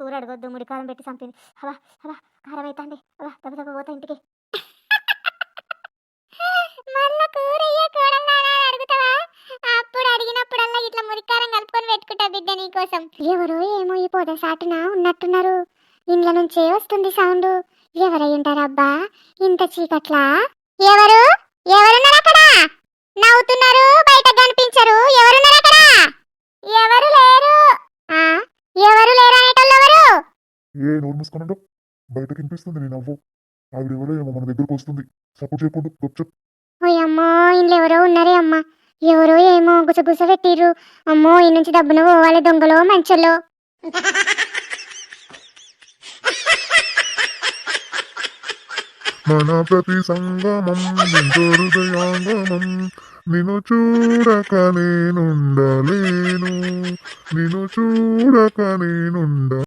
కూర అడగొద్దు ముడి కారం పెట్టి చంపింది. హవా హవా కారం అయితాంది. హవా దెబ్బ దెబ్బ పోతా ఇంటికి. మళ్ళా కూర కోడల్లారా అని అడుగుతావా? అప్పుడు అడిగినప్పుడల్లా ఇట్లా మురికారం కలుపుకొని పెట్టుకుంటా బిడ్డ నీకోసం. ఎవరో ఏమో ఈ పొద సాటున ఉన్నట్టున్నారు. ఇండ్ల నుంచే వస్తుంది సౌండ్. ఎవరై ఉంటారబ్బా ఇంత చీకట్లా? ఎవరు ఎవరున్నారు అక్కడ? నవ్వుతున్నారు, బయట కనిపించరు. ఎవరున్నారు అక్కడ? ఎవరు లేరు. ఆ ఎవరు లేరు అనేటోళ్ళు ఎవరు? నోరు మూసుకున్నాడు. బయటకు వినిపిస్తుంది నీ నవ్వు. ఆవిడెవరో ఏమో మన దగ్గరకు వస్తుంది. సపోర్ట్ చేయకుండా గొప్ప. ఓయమ్మో ఇంట్లో ఎవరో ఉన్నారే అమ్మ. ఎవరో ఏమో గుసగుస పెట్టిర్రు. అమ్మో ఈ నుంచి డబ్బున పోవాలి దొంగలో మంచోళ్ళు. మన ప్రతి సంగమం ఎంతో హృదయాంగమం. నిన్ను చూడక నేనుండలేను, నిన్ను చూడక నేనుండ